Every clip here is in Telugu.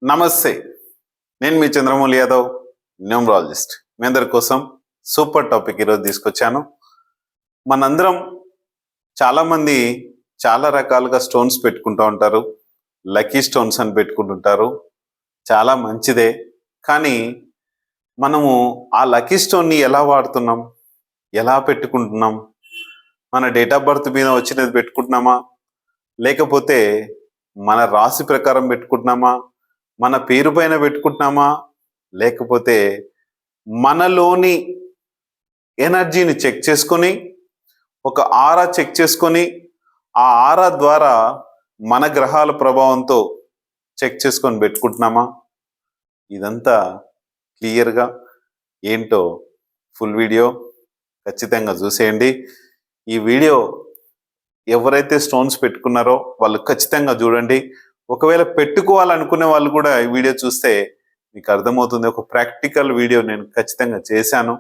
నమస్తే. నేను మీ చంద్రమౌళి యాదవ్, న్యూమరాలజిస్ట్. మీ అందరి కోసం సూపర్ టాపిక్ ఈరోజు తీసుకొచ్చాను. మనందరం చాలామంది చాలా రకాలుగా స్టోన్స్ పెట్టుకుంటూ ఉంటారు. లక్కీ స్టోన్స్ అని పెట్టుకుంటుంటారు. చాలా మంచిదే. కానీ మనము ఆ లక్కీ స్టోన్ని ఎలా వాడుతున్నాం, ఎలా పెట్టుకుంటున్నాం? మన డేట్ ఆఫ్ బర్త్ మీద వచ్చినది పెట్టుకుంటున్నామా, లేకపోతే మన రాశి ప్రకారం పెట్టుకుంటున్నామా, మన పేరు పైన పెట్టుకుంటున్నామా, లేకపోతే మనలోని ఎనర్జీని చెక్ చేసుకొని, ఒక ఆరా చెక్ చేసుకొని, ఆ ఆరా ద్వారా మన గ్రహాల ప్రభావంతో చెక్ చేసుకొని పెట్టుకుంటున్నామా? ఇదంతా క్లియర్గా ఏంటో ఫుల్ వీడియో ఖచ్చితంగా చూసేయండి. ఈ వీడియో ఎవరైతే స్టోన్స్ పెట్టుకున్నారో వాళ్ళు ఖచ్చితంగా చూడండి. ఒకవేళ పెట్టుకోవాలనుకునే వాళ్ళు కూడా ఈ వీడియో చూస్తే మీకు అర్థమవుతుంది. ఒక ప్రాక్టికల్ వీడియో నేను ఖచ్చితంగా చేశాను.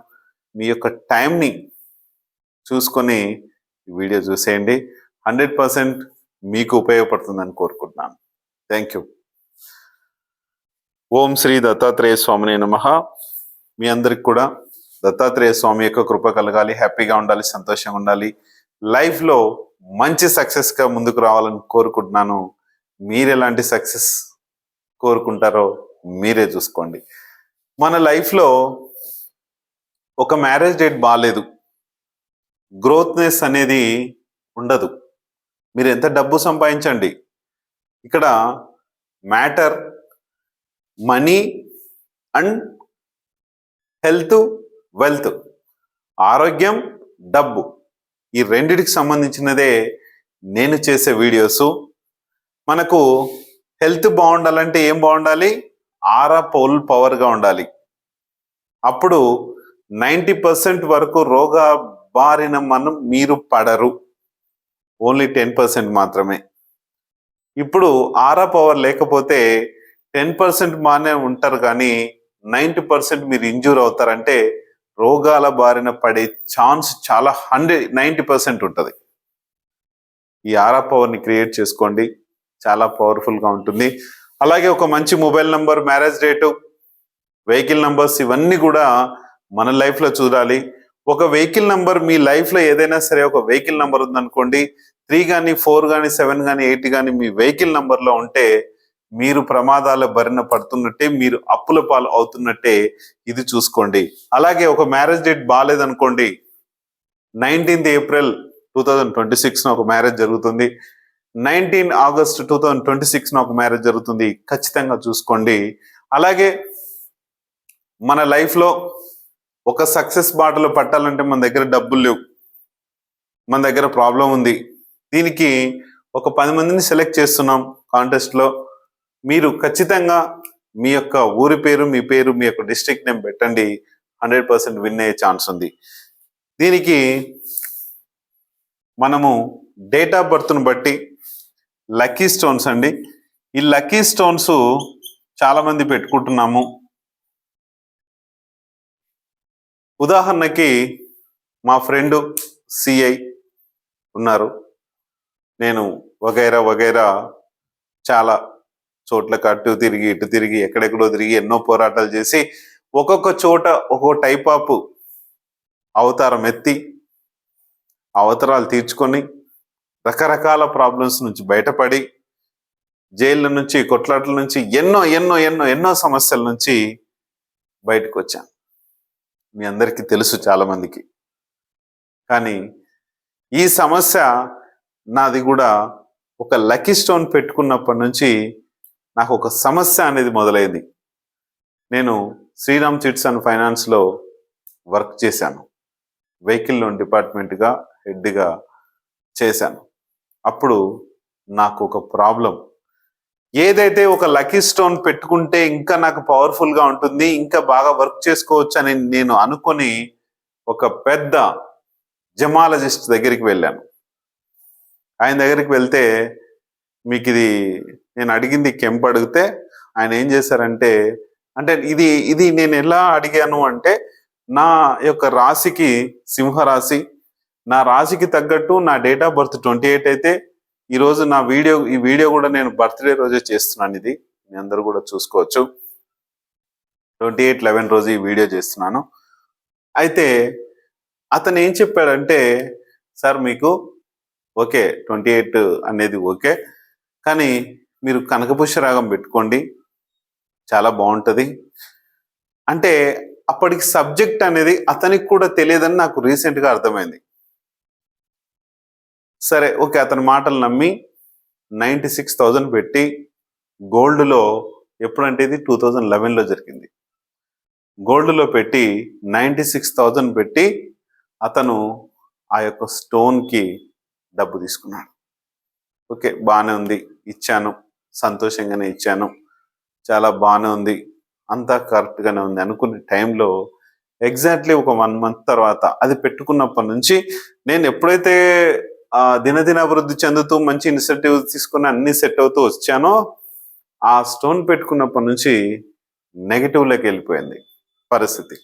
మీ యొక్క టైంని చూసుకొని ఈ వీడియో చూసేయండి. 100% మీకు ఉపయోగపడుతుందని కోరుకుంటున్నాను. Thank you. ఓం శ్రీ దత్తాత్రేయ స్వామినే నమః. మీ అందరికి కూడా దత్తాత్రేయ స్వామి యొక్క కృప కలగాలి, హ్యాపీగా ఉండాలి, సంతోషంగా ఉండాలి, లైఫ్లో మంచి సక్సెస్గా ముందుకు రావాలని కోరుకుంటున్నాను. మీరు ఎలాంటి సక్సెస్ కోరుకుంటారో మీరే చూసుకోండి. మన లైఫ్లో ఒక మ్యారేజ్ డేట్ బాగాలేదు, గ్రోత్నెస్ అనేది ఉండదు. మీరు ఎంత డబ్బు సంపాదించండి, ఇక్కడ matter money and health, wealth, ఆరోగ్యం, డబ్బు, ఈ రెండిటికి సంబంధించినదే నేను చేసే వీడియోస్. మనకు హెల్త్ బాగుండాలంటే ఏం బాగుండాలి? ఆరా పవర్గా ఉండాలి. అప్పుడు 90% వరకు రోగ బారిన మీరు పడరు. ఓన్లీ 10% మాత్రమే. ఇప్పుడు ఆరా పవర్ లేకపోతే 10% బాగానే ఉంటారు, కానీ 90% మీరు ఇంజూర్ అవుతారంటే రోగాల బారిన పడే ఛాన్స్ చాలా 90% ఉంటుంది. ఈ ఆరా పవర్ని క్రియేట్ చేసుకోండి, చాలా పవర్ఫుల్గా ఉంటుంది. అలాగే ఒక మంచి mobile number, marriage date, vehicle numbers, ఇవన్నీ కూడా మన లైఫ్లో చూడాలి. ఒక వెహికల్ నంబర్ మీ లైఫ్లో ఏదైనా సరే ఒక వెహికల్ నంబర్ ఉందనుకోండి, 3 కానీ 4 కానీ 7 కానీ 8 కానీ మీ వెహికల్ నంబర్లో ఉంటే మీరు ప్రమాదాల బారిన పడుతున్నట్టే, మీరు అప్పుల పాలు అవుతున్నట్టే. ఇది చూసుకోండి. అలాగే ఒక మ్యారేజ్ డేట్ బాగాలేదనుకోండి, 19th ఏప్రిల్ 2026 ఒక మ్యారేజ్ జరుగుతుంది, 19 ఆగస్ట్ 2026 ఒక మ్యారేజ్ జరుగుతుంది. ఖచ్చితంగా చూసుకోండి. అలాగే మన లైఫ్లో ఒక సక్సెస్ బాటలో పట్టాలంటే మన దగ్గర డబ్బులు లేవు, మన దగ్గర ప్రాబ్లం ఉంది. దీనికి ఒక 10 మందిని సెలెక్ట్ చేస్తున్నాం కాంటెస్ట్లో. మీరు ఖచ్చితంగా మీ యొక్క ఊరి పేరు, మీ పేరు, మీ యొక్క డిస్ట్రిక్ట్ నేమ్ పెట్టండి. 100% విన్ అయ్యే ఛాన్స్ ఉంది. దీనికి మనము డేట్ ఆఫ్ బర్త్ను బట్టి లక్కీ స్టోన్స్ అండి. ఈ లక్కీ స్టోన్స్ చాలామంది పెట్టుకుంటున్నాము. ఉదాహరణకి మా ఫ్రెండ్ సిఐ ఉన్నారు. నేను వగైరా వగైరా చాలా చోట్లకు అటు తిరిగి ఇటు తిరిగి ఎక్కడెక్కడో తిరిగి ఎన్నో పోరాటాలు చేసి ఒక్కొక్క చోట ఒక్కొక్క టైప్ ఆఫ్ అవతారం ఎత్తి అవతారాలు తీర్చుకొని రకరకాల ప్రాబ్లమ్స్ నుంచి బయటపడి, జైళ్ళ నుంచి, కొట్లాట్ల నుంచి, ఎన్నో ఎన్నో ఎన్నో ఎన్నో సమస్యల నుంచి బయటకు వచ్చాను. మీ అందరికీ తెలుసు చాలామందికి. కానీ ఈ సమస్య నాది కూడా ఒక లక్కీ స్టోన్ పెట్టుకున్నప్పటి నుంచి నాకు ఒక సమస్య అనేది మొదలైంది. నేను శ్రీరామ్ చిట్స్ అండ్ ఫైనాన్స్లో వర్క్ చేశాను. వెహికల్ లోన్ డిపార్ట్మెంట్గా హెడ్గా చేశాను. అప్పుడు నాకు ఒక ప్రాబ్లం, ఏదైతే ఒక లక్కీ స్టోన్ పెట్టుకుంటే ఇంకా నాకు పవర్ఫుల్గా ఉంటుంది, ఇంకా బాగా వర్క్ చేసుకోవచ్చు అని నేను అనుకొని ఒక పెద్ద జమాలజిస్ట్ దగ్గరికి వెళ్ళాను. ఆయన దగ్గరికి వెళ్తే, మీకు ఇది నేను అడిగింది కెంపు అడిగితే ఆయన ఏం చేశారంటే, అంటే ఇది నేను ఎలా అడిగాను అంటే, నా యొక్క రాశికి సింహరాశి, నా రాశికి తగ్గట్టు నా డేట్ ఆఫ్ బర్త్ 28 అయితే, ఈ వీడియో కూడా నేను బర్త్డే రోజే చేస్తున్నాను. ఇది మీ అందరూ కూడా చూసుకోవచ్చు. 28/11 రోజు ఈ వీడియో చేస్తున్నాను. అయితే అతను ఏం చెప్పాడంటే, సార్ మీకు ఓకే 28 అనేది ఓకే, కానీ మీరు కనకపుష్య రాగం పెట్టుకోండి, చాలా బాగుంటుంది అంటే. అప్పటికి సబ్జెక్ట్ అనేది అతనికి కూడా తెలియదని నాకు రీసెంట్గా అర్థమైంది. సరే ఓకే, అతని మాటలు నమ్మి 96,000 పెట్టి గోల్డ్లో, ఎప్పుడంటే ఇది 2011లో జరిగింది, గోల్డ్లో పెట్టి 96,000 పెట్టి అతను ఆ యొక్క స్టోన్కి డబ్బు తీసుకున్నాడు. ఓకే బాగానే ఉంది, ఇచ్చాను, సంతోషంగానే ఇచ్చాను, చాలా బాగానే ఉంది, అంతా కరెక్ట్గానే ఉంది అనుకునే టైంలో ఎగ్జాక్ట్లీ ఒక 1 month తర్వాత అది పెట్టుకున్నప్పటి నుంచి నేను ఎప్పుడైతే దినదిన అభివృద్ధి చెందుతూ మంచి ఇనిషియేటివ్ తీసుకుని అన్ని సెట్ అవుతూ వచ్చానో, ఆ స్టోన్ పెట్టుకున్నప్పటి నుంచి నెగటివ్లోకి వెళ్ళిపోయింది పరిస్థితి.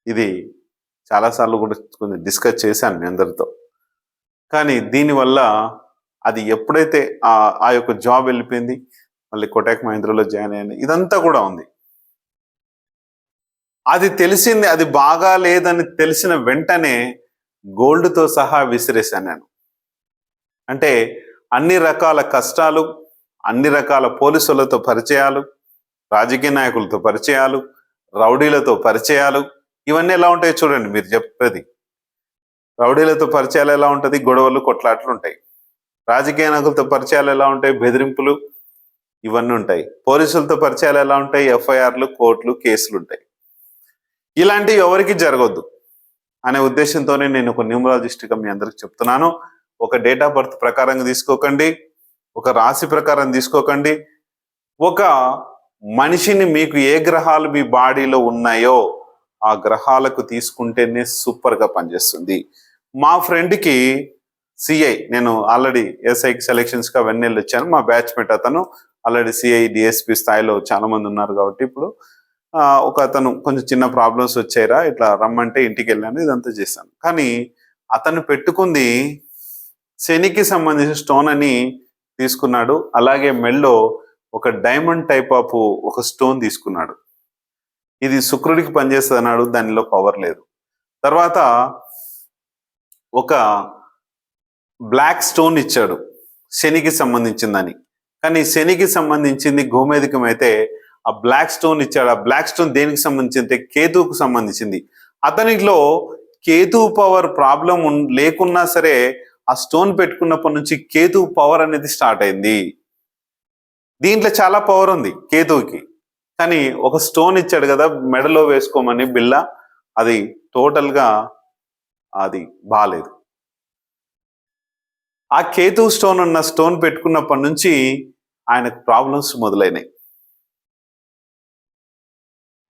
ఇది చాలాసార్లు కూడా కొంచెం డిస్కస్ చేశాను మీ అందరితో. కానీ దీనివల్ల అది ఎప్పుడైతే ఆ యొక్క జాబ్ వెళ్ళిపోయింది, మళ్ళీ కోటాక్ మహీంద్రాలో జాయిన్ అయ్యాను, ఇదంతా కూడా ఉంది. అది తెలిసింది, అది బాగా లేదని తెలిసిన వెంటనే గోల్డ్తో సహా విసిరేశాను నేను. అంటే అన్ని రకాల కష్టాలు, అన్ని రకాల పోలీసులతో పరిచయాలు, రాజకీయ నాయకులతో పరిచయాలు, రౌడీలతో పరిచయాలు, ఇవన్నీ ఎలా ఉంటాయి చూడండి. మీరు చెప్పేది రౌడీలతో పరిచయాలు ఎలా ఉంటుంది, గొడవలు కొట్లాట్లు ఉంటాయి. రాజకీయ నాయకులతో పరిచయాలు ఎలా ఉంటాయి, బెదిరింపులు ఇవన్నీ ఉంటాయి. పోలీసులతో పరిచయాలు ఎలా ఉంటాయి, ఎఫ్ఐఆర్లు, కోర్టులు, కేసులు ఉంటాయి. ఇలాంటివి ఎవరికి జరగొద్దు అనే ఉద్దేశంతోనే నేను ఒక న్యూమరాలజిస్ట్గా మీ అందరికి చెప్తున్నాను. ఒక డేట్ ఆఫ్ బర్త్ ప్రకారంగా తీసుకోకండి, ఒక రాశి ప్రకారం తీసుకోకండి. ఒక మనిషిని మీకు ఏ గ్రహాలు మీ బాడీలో ఉన్నాయో ఆ గ్రహాలకు తీసుకుంటేనే సూపర్గా పనిచేస్తుంది. మా ఫ్రెండ్కి సిఐ, నేను ఆల్రెడీ ఎస్ఐకి సెలెక్షన్స్గా వెన్నెళ్ళు వచ్చాను, మా బ్యాచ్మేట్ అతను ఆల్రెడీ సిఐ డిఎస్పి స్థాయిలో చాలా మంది ఉన్నారు కాబట్టి ఇప్పుడు ఒక అతను కొంచెం చిన్న ప్రాబ్లమ్స్ వచ్చాయిరా ఇట్లా రమ్మంటే ఇంటికి వెళ్ళాను, ఇదంతా చేశాను. కానీ అతను పెట్టుకుంది శనికి సంబంధించిన స్టోన్ అని తీసుకున్నాడు. అలాగే మెల్లో ఒక డైమండ్ టైప్ ఆఫ్ ఒక స్టోన్ తీసుకున్నాడు. ఇది శుక్రుడికి పనిచేస్తుంది అన్నాడు, దానిలో పవర్ లేదు. తర్వాత ఒక బ్లాక్ స్టోన్ ఇచ్చాడు శనికి సంబంధించిందని, కానీ శనికి సంబంధించింది గోమేధికం అయితే ఆ బ్లాక్ స్టోన్ ఇచ్చాడు. ఆ బ్లాక్ స్టోన్ దేనికి సంబంధించింది, కేతువుకు సంబంధించింది. అతనిలో కేతు పవర్ ప్రాబ్లం లేకున్నా సరే ఆ స్టోన్ పెట్టుకున్నప్పటి నుంచి కేతు పవర్ అనేది స్టార్ట్ అయింది. దీంట్లో చాలా పవర్ ఉంది కేతువుకి, కానీ ఒక స్టోన్ ఇచ్చాడు కదా మెడలో వేసుకోమని బిళ్ళ, అది టోటల్గా అది బాలేదు. ఆ కేతు స్టోన్ ఉన్న స్టోన్ పెట్టుకున్నప్పటి నుంచి ఆయనకు ప్రాబ్లమ్స్ మొదలైనాయి.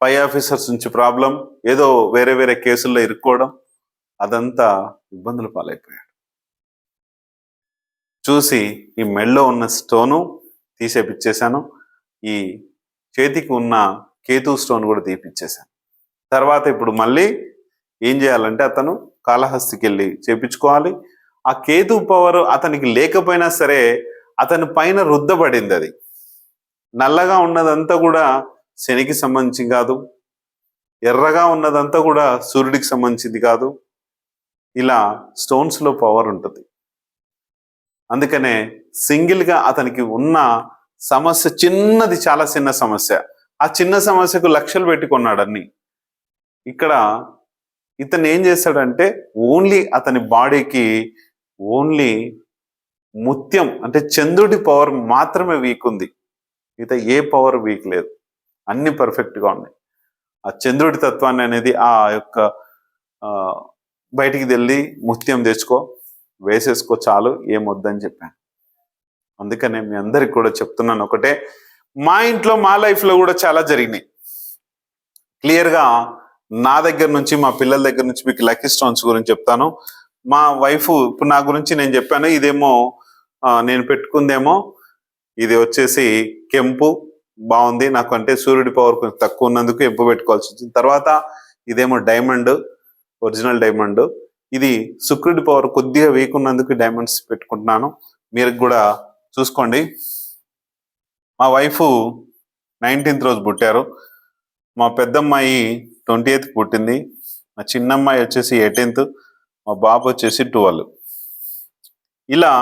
పై ఆఫీసర్స్ నుంచి ప్రాబ్లం, ఏదో వేరే వేరే కేసుల్లో ఇరుక్కోవడం, అదంతా ఇబ్బందులు పాలైపోయాడు. చూసి ఈ మెడలో ఉన్న స్టోను తీసేపిచ్చేశాను, ఈ చేతికి ఉన్న కేతు స్టోన్ కూడా తీపిచ్చేశాను. తర్వాత ఇప్పుడు మళ్ళీ ఏం చేయాలంటే అతను కాళహస్తికి వెళ్ళి చేపించుకోవాలి. ఆ కేతు పవర్ అతనికి లేకపోయినా సరే అతని పైన రుద్దబడింది. అది నల్లగా ఉన్నదంతా కూడా శనికి సంబంధించి కాదు, ఎర్రగా ఉన్నదంతా కూడా సూర్యుడికి సంబంధించింది కాదు. ఇలా స్టోన్స్లో పవర్ ఉంటుంది. అందుకనే సింగిల్గా అతనికి ఉన్న సమస్య చిన్నది, చాలా చిన్న సమస్య, ఆ చిన్న సమస్యకు లక్షలు పెట్టుకున్నాడు అన్ని. ఇక్కడ ఇతను ఏం చేశాడంటే ఓన్లీ అతని బాడీకి ఓన్లీ ముత్యం అంటే చంద్రుడి పవర్ మాత్రమే వీక్ ఉంది, మిగతా ఏ పవర్ వీక్ లేదు, అన్ని పర్ఫెక్ట్గా ఉన్నాయి. ఆ చంద్రుడి తత్వాన్ని అనేది ఆ యొక్క బయటికి వెళ్ళి ముత్యం తెచ్చుకో, వేసేసుకో, చాలు, ఏమొద్దని చెప్పాను. అందుకనే మీ అందరికి కూడా చెప్తున్నాను ఒకటే, మా ఇంట్లో మా లైఫ్లో కూడా చాలా జరిగినాయి. క్లియర్గా నా దగ్గర నుంచి మా పిల్లల దగ్గర నుంచి మీకు లక్కీ స్టోన్స్ గురించి చెప్తాను. మా వైఫ్ ఇప్పుడు నా గురించి నేను చెప్పాను, ఇదేమో నేను పెట్టుకుందేమో ఇది వచ్చేసి కెంపు, బాగుంది నాకు, అంటే సూర్యుడి పవర్ కొంచెం తక్కువ ఉన్నందుకు కెంపు పెట్టుకోవాల్సి వచ్చింది. తర్వాత ఇదేమో డైమండ్, ఒరిజినల్ డైమండ్, ఇది శుక్రుడి పవర్ కొద్దిగా వీక్ ఉన్నందుకు డైమండ్స్ పెట్టుకుంటున్నాను. మీరు కూడా చూసుకోండి. మా వైఫ్ 19th రోజు పుట్టారు. మా పెద్దమ్మాయి 20th పుట్టింది. మా చిన్నమ్మాయి వచ్చేసి 18th, మా బాబు వచ్చేసి 12. ఇలా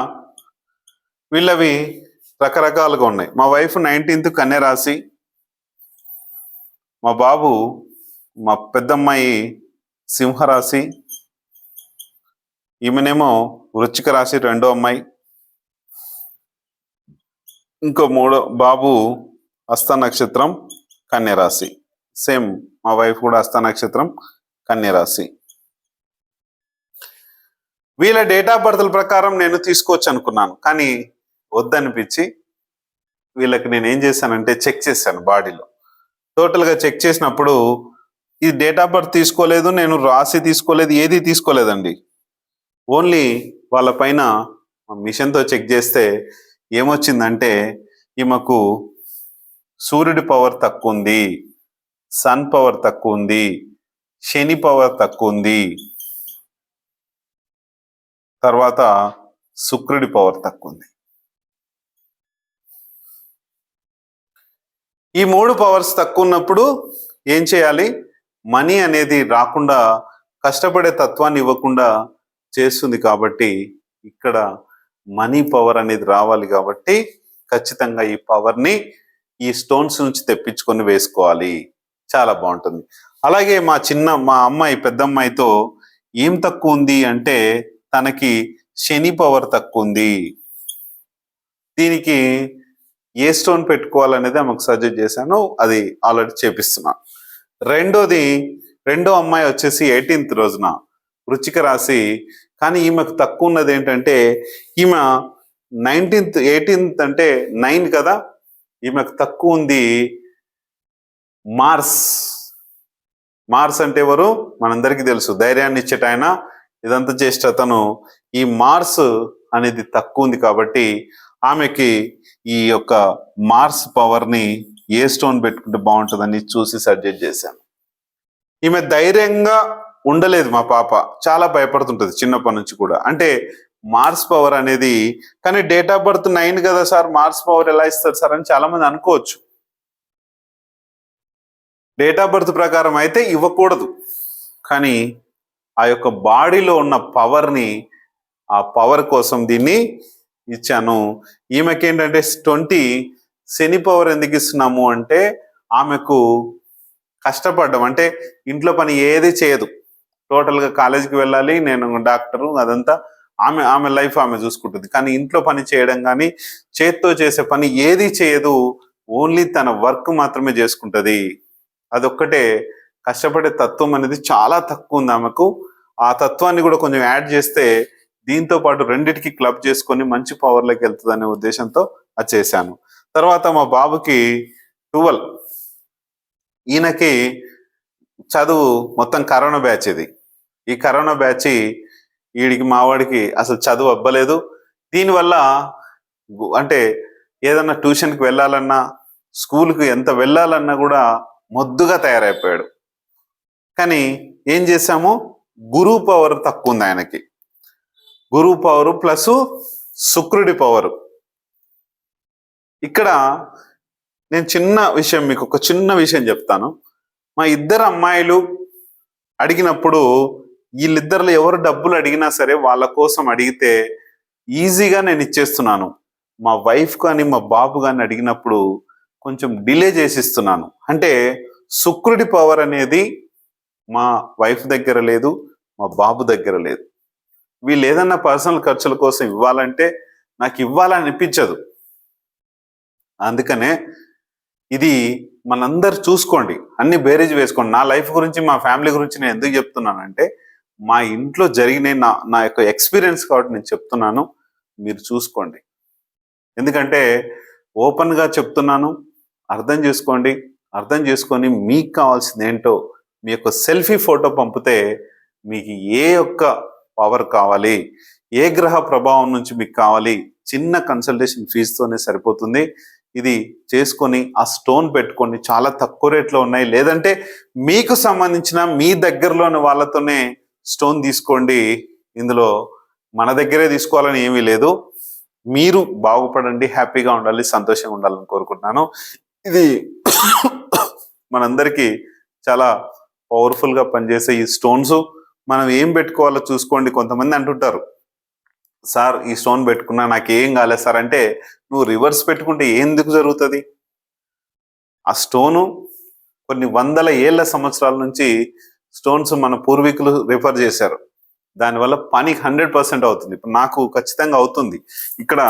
వీళ్ళవి రకరకాలుగా ఉన్నాయి. మా వైఫ్ 19th కన్య రాశి, మా బాబు మా పెద్దమ్మాయి సింహరాశి, ఈమెనేమో వృశ్చిక రాశి రెండో అమ్మాయి, ఇంకో మూడో బాబు హస్త నక్షత్రం కన్య రాశి. సేమ్ మా వైఫ్ కూడా హస్త నక్షత్రం కన్య రాశి. వీళ్ళ డేట్ ఆఫ్ బర్త్ల ప్రకారం నేను తీసుకోవచ్చు అనుకున్నాను, కానీ వద్దనిపించి వీళ్ళకి నేను ఏం చేశానంటే చెక్ చేశాను బాడీలో. టోటల్గా చెక్ చేసినప్పుడు ఈ డేట్ ఆఫ్ బర్త్ తీసుకోలేదు, నేను రాశి తీసుకోలేదు, ఏది తీసుకోలేదండి. ఓన్లీ వాళ్ళ పైన మిషన్తో చెక్ చేస్తే ఏమొచ్చిందంటే ఈమెకు సూర్యుడి పవర్ తక్కువ ఉంది, సన్ పవర్ తక్కువ ఉంది, శని పవర్ తక్కువ ఉంది, తర్వాత శుక్రుడి పవర్ తక్కువ ఉంది. ఈ 3 పవర్స్ తక్కువ ఉన్నప్పుడు ఏం చేయాలి? మనీ అనేది రాకుండా కష్టపడే తత్వాన్ని ఇవ్వకుండా చేస్తుంది. కాబట్టి ఇక్కడ మనీ పవర్ అనేది రావాలి. కాబట్టి ఖచ్చితంగా ఈ పవర్ని ఈ స్టోన్స్ నుంచి తెప్పించుకొని వేసుకోవాలి, చాలా బాగుంటుంది. అలాగే మా అమ్మాయి పెద్దమ్మాయితో ఏం తక్కువ ఉంది అంటే తనకి శని పవర్ తక్కువ ఉంది. దీనికి ఏ స్టోన్ పెట్టుకోవాలనేది ఆమెకు సజెస్ట్ చేశాను, అది ఆల్రెడీ చేపిస్తున్నాను. రెండో అమ్మాయి వచ్చేసి 18th రోజున వృశ్చిక రాశి, కానీ ఈమెకు తక్కువ ఉన్నది ఏంటంటే ఈమె 18th అంటే 9 కదా, ఈమెకు తక్కువ ఉంది మార్స్. మార్స్ అంటే ఎవరు? మనందరికీ తెలుసు, ధైర్యాన్ని ఇచ్చేట ఆయన, ఇదంతా చేసేట అతను. ఈ మార్స్ అనేది తక్కువ ఉంది కాబట్టి ఆమెకి ఈ యొక్క మార్స్ పవర్ని ఏ స్టోన్ పెట్టుకుంటే బాగుంటుందని చూసి సజెస్ట్ చేశాను. ఈమె ధైర్యంగా ఉండలేదు, మా పాప చాలా భయపడుతుంటది చిన్నప్పటి నుంచి కూడా. అంటే మార్స్ పవర్ అనేది, కానీ డేట్ ఆఫ్ బర్త్ 9 కదా సార్, మార్స్ పవర్ ఎలా ఇస్తారు సార్ అని చాలా మంది అనుకోవచ్చు. డేట్ ఆఫ్ బర్త్ ప్రకారం అయితే ఇవ్వకూడదు, కానీ ఆ యొక్క బాడీలో ఉన్న పవర్ని, ఆ పవర్ కోసం దీన్ని ఇచ్చాను. ఈమెకి ఏంటంటే 20 శని పవర్ ఎందుకు ఇస్తున్నాము అంటే ఆమెకు కష్టపడ్డం, అంటే ఇంట్లో పని ఏది చేయదు, టోటల్గా కాలేజీకి వెళ్ళాలి, నేను డాక్టరు, అదంతా ఆమె లైఫ్ ఆమె చూసుకుంటుంది. కానీ ఇంట్లో పని చేయడం కానీ చేత్తో చేసే పని ఏది చేయదు, ఓన్లీ తన వర్క్ మాత్రమే చేసుకుంటుంది. అదొక్కటే, కష్టపడే తత్వం అనేది చాలా తక్కువ ఉంది ఆమెకు. ఆ తత్వాన్ని కూడా కొంచెం యాడ్ చేస్తే దీంతో పాటు రెండిటికి క్లబ్ చేసుకొని మంచి పవర్లోకి వెళ్తుంది అనే ఉద్దేశంతో అది చేశాను. తర్వాత మా బాబుకి 12, ఈయనకి చదువు మొత్తం కరోనా బ్యాచ్. ఈ కరోనా బ్యాచ్ వీడికి మావాడికి అసలు చదువు అవ్వలేదు. దీనివల్ల అంటే ఏదన్నా ట్యూషన్కి వెళ్ళాలన్నా, స్కూల్కి ఎంత వెళ్ళాలన్నా కూడా మొద్దుగా తయారైపోయాడు. కానీ ఏం చేశాము, గురువు పవర్ తక్కువ ఉంది ఆయనకి. గురువు పవర్ ప్లస్ శుక్రుడి పవర్. ఇక్కడ నేను మీకు ఒక చిన్న విషయం చెప్తాను. మా ఇద్దరు అమ్మాయిలు అడిగినప్పుడు, వీళ్ళిద్దరిలో ఎవరు డబ్బులు అడిగినా సరే వాళ్ళ కోసం అడిగితే ఈజీగా నేను ఇచ్చేస్తున్నాను. మా వైఫ్ కానీ మా బాబు కానీ అడిగినప్పుడు కొంచెం డిలే చేసిస్తున్నాను. అంటే శుక్రుడి పవర్ అనేది మా వైఫ్ దగ్గర లేదు, మా బాబు దగ్గర లేదు. వీళ్ళు ఏదన్నా పర్సనల్ ఖర్చుల కోసం ఇవ్వాలంటే నాకు ఇవ్వాలని అనిపించదు. అందుకనే ఇది మనందరు చూసుకోండి, అన్ని బేరేజ్ వేసుకోండి. నా లైఫ్ గురించి, మా ఫ్యామిలీ గురించి నేను ఎందుకు చెప్తున్నానంటే మా ఇంట్లో జరిగిన నా యొక్క ఎక్స్పీరియన్స్ కాబట్టి నేను చెప్తున్నాను, మీరు చూసుకోండి. ఎందుకంటే ఓపెన్గా చెప్తున్నాను, అర్థం చేసుకోండి. అర్థం చేసుకొని మీకు కావాల్సింది ఏంటో మీ యొక్క సెల్ఫీ ఫోటో పంపితే మీకు ఏ యొక్క పవర్ కావాలి, ఏ గ్రహ ప్రభావం నుంచి మీకు కావాలి, చిన్న కన్సల్టేషన్ ఫీజుతోనే సరిపోతుంది. ఇది చేసుకొని ఆ స్టోన్ పెట్టుకొని, చాలా తక్కువ రేట్లో ఉన్నాయి. లేదంటే మీకు సంబంధించిన మీ దగ్గరలోని వాళ్ళతోనే స్టోన్ తీసుకోండి. ఇందులో మన దగ్గరే తీసుకోవాలని ఏమీ లేదు. మీరు బాగుపడండి, హ్యాపీగా ఉండాలి, సంతోషంగా ఉండాలని కోరుకుంటున్నాను. ఇది మనందరికీ చాలా పవర్ఫుల్ గా పనిచేసే ఈ స్టోన్స్ మనం ఏం పెట్టుకోవాలో చూసుకోండి. కొంతమంది అంటుంటారు, సార్ ఈ స్టోన్ పెట్టుకున్నా నాకేం కాలేదు సార్ అంటే, నువ్వు రివర్స్ పెట్టుకుంటే ఎందుకు జరుగుతుంది? ఆ స్టోను కొన్ని వందల ఏళ్ల సంవత్సరాల నుంచి స్టోన్స్ మన పూర్వీకులు రిఫర్ చేశారు. దానివల్ల పని 100% అవుతుంది. ఇప్పుడు నాకు ఖచ్చితంగా అవుతుంది. ఇక్కడ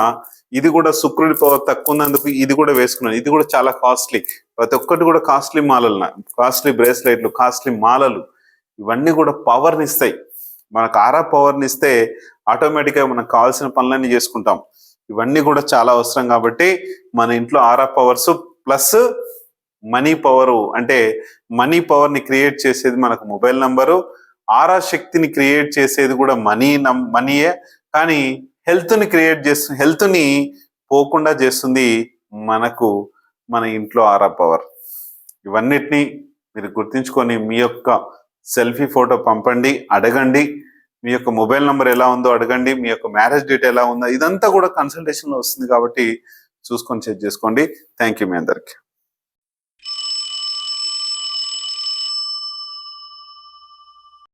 ఇది కూడా శుక్రుడి పవర్ తక్కువ ఉన్నందుకు ఇది కూడా వేసుకున్నాను. ఇది కూడా చాలా కాస్ట్లీ. ప్రతి ఒక్కటి కూడా కాస్ట్లీ మాలలు, కాస్ట్లీ బ్రేస్లెట్లు, కాస్ట్లీ మాలలు, ఇవన్నీ కూడా పవర్ని ఇస్తాయి. మనకు ఆరా పవర్ని ఇస్తే ఆటోమేటిక్గా మనకు కావాల్సిన పనులన్నీ చేసుకుంటాం. ఇవన్నీ కూడా చాలా అవసరం కాబట్టి మన ఇంట్లో ఆరా పవర్స్ ప్లస్ మనీ పవర్, అంటే మనీ పవర్ని క్రియేట్ చేసేది మనకు మొబైల్ నంబరు. ఆరా శక్తిని క్రియేట్ చేసేది కూడా మనీయే, కానీ హెల్త్ని క్రియేట్ చేస్తుంది, హెల్త్ని పోకుండా చేస్తుంది మనకు మన ఇంట్లో ఆరా పవర్. ఇవన్నిటినీ మీరు గుర్తించుకొని మీ యొక్క సెల్ఫీ ఫోటో పంపండి, అడగండి. మీ యొక్క మొబైల్ నంబర్ ఎలా ఉందో అడగండి, మీ యొక్క మ్యారేజ్ డేట్ ఎలా ఉందో, ఇదంతా కూడా కన్సల్టేషన్లో వస్తుంది కాబట్టి చూసుకొని చెక్ చేసుకోండి. థ్యాంక్ యూ మీ అందరికి.